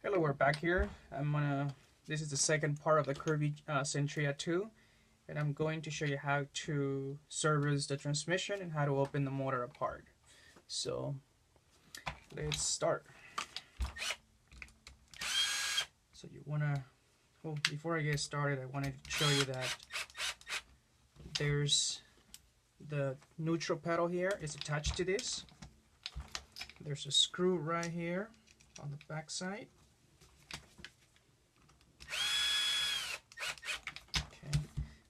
Hello, we're back here. This is the second part of the Kirby Sentria 2, and I'm going to show you how to service the transmission and how to open the motor apart. So, let's start. So you wanna, well, before I get started, I wanted to show you that there's the neutral pedal here is attached to this. There's a screw right here on the back side.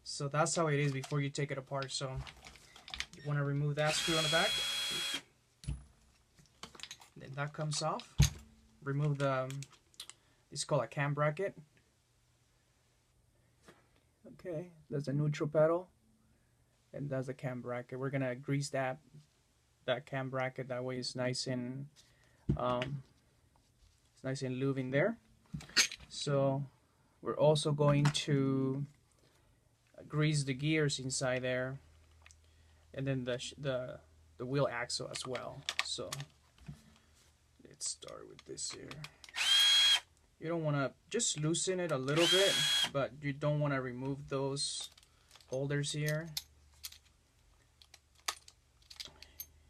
So that's how it is before you take it apart. So you want to remove that screw on the back. Then that comes off. Remove the, it's called a cam bracket. Okay, that's the neutral pedal. And that's the cam bracket. We're gonna grease that cam bracket. That way it's nice and lube in there. So we're also going to grease the gears inside there, and then the wheel axle as well. So let's start with this here. You don't want to, just loosen it a little bit, but you don't want to remove those holders here.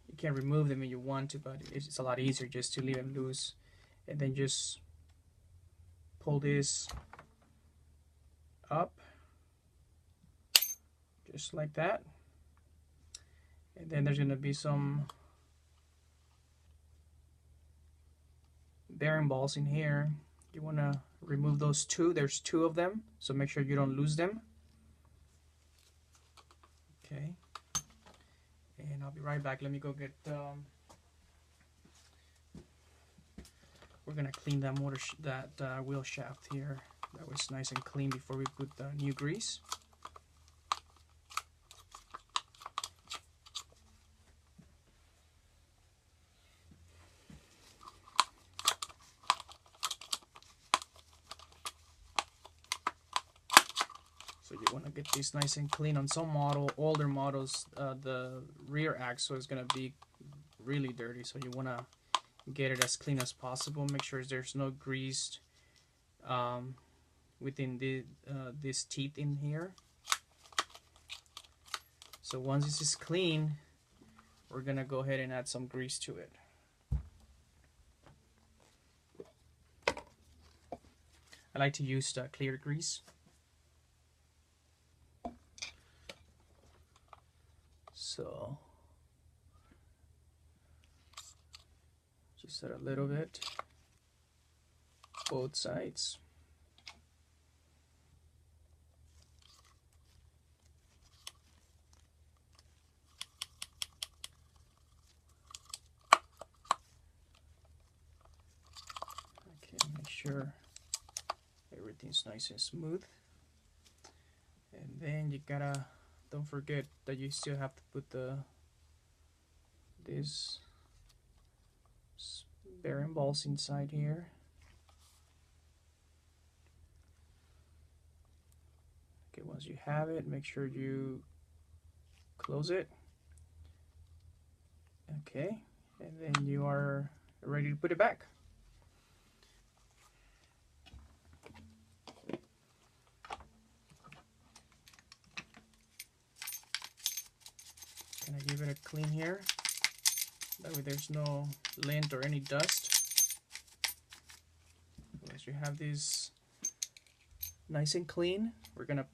You can remove them if you want to, but it's a lot easier just to leave them loose, and then just pull this up just like that. And then there's going to be some bearing balls in here. You want to remove those two. There's two of them, so make sure you don't lose them. Okay, and I'll be right back. Let me go get we're gonna clean that wheel shaft here. That was nice and clean before we put the new grease. So you want to get this nice and clean. On some older models, the rear axle is going to be really dirty, so you want to get it as clean as possible. Make sure there's no grease within this teeth in here. So once this is clean, we're going to go ahead and add some grease to it. I like to use clear grease. So just add a little bit, both sides. Okay, make sure everything's nice and smooth. And then you gotta, don't forget that you still have to put these bearing balls inside here. Okay, once you have it, make sure you close it. Okay, and then you are ready to put it back. Can I give it a clean here? That way there's no lint or any dust. Once you have these nice and clean, we're gonna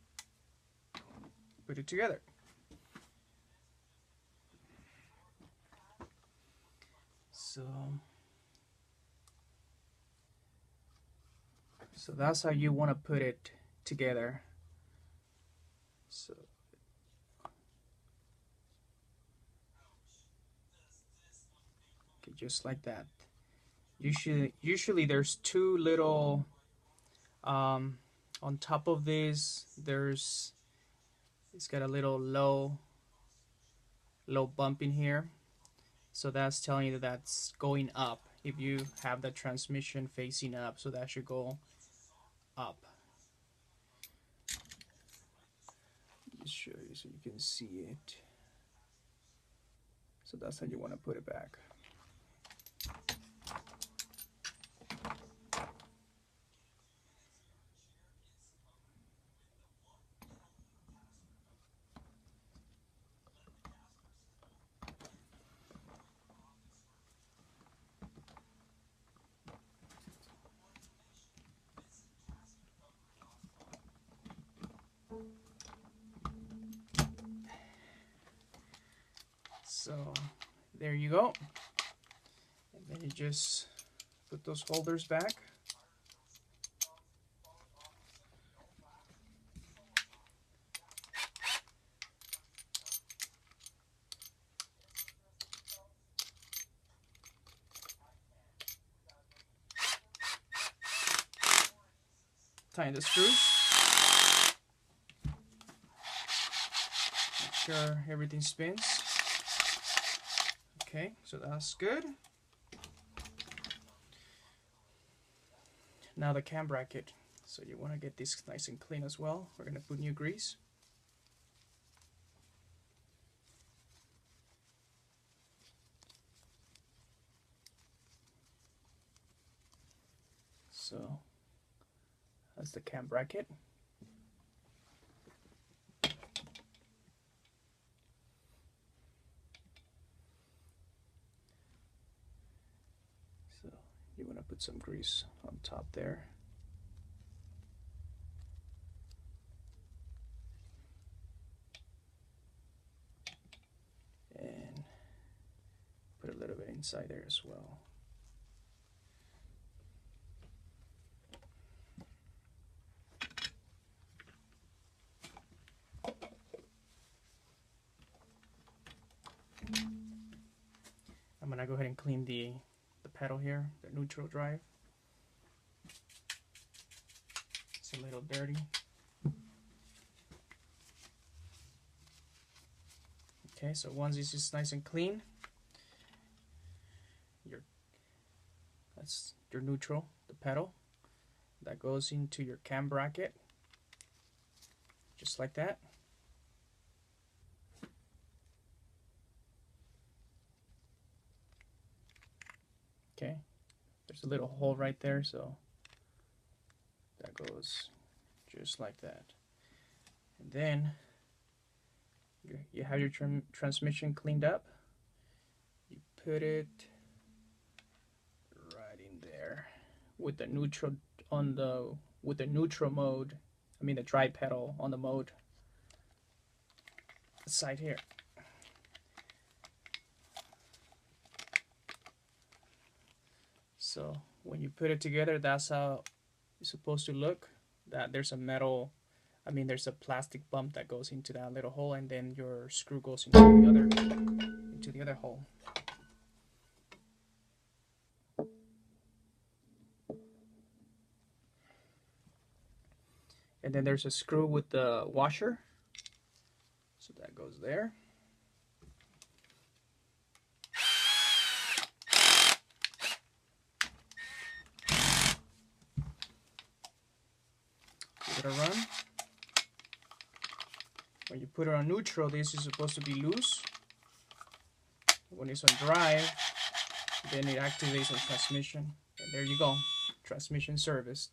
put it together. So that's how you want to put it together. So okay, just like that. Usually there's two little on top of this. It's got a little low bump in here, so that's telling you that that's going up. If you have the transmission facing up, so that should go up. Just show you so you can see it. So that's how you want to put it back. So there you go. And then you just put those holders back. Tighten the screws. Make sure everything spins. Okay, so that's good. Now the cam bracket. So you want to get this nice and clean as well. We're going to put new grease. So that's the cam bracket. So you want to put some grease on top there. And put a little bit inside there as well. I'm gonna go ahead and clean the pedal here, the neutral drive. It's a little dirty. Okay, so once this is nice and clean, that's your neutral, the pedal. That goes into your cam bracket, just like that. Okay, there's a little hole right there, so that goes just like that. And then you have your transmission cleaned up. You put it right in there with the neutral on with the neutral mode. I mean the drive pedal on the mode side here. So when you put it together, that's how it's supposed to look. That there's a metal, I mean there's a plastic bump that goes into that little hole, and then your screw goes into the other hole. And then there's a screw with the washer, so that goes there. Give it a run. When you put it on neutral, this is supposed to be loose. When it's on drive, then it activates on transmission. And there you go, transmission serviced.